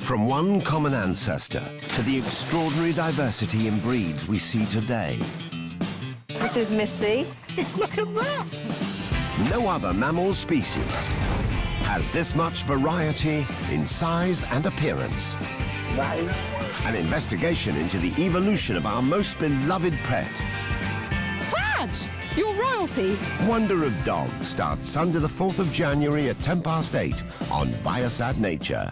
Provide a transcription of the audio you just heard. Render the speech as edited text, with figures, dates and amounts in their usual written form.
From one common ancestor to the extraordinary diversity in breeds we see today. This is Missy. Look at that! No other mammal species has this much variety in size and appearance. Nice. An investigation into the evolution of our most beloved pet. Flash! You're royalty! Wonder of Dog starts Sunday the 4th of January at 8:10 on Viasat Nature.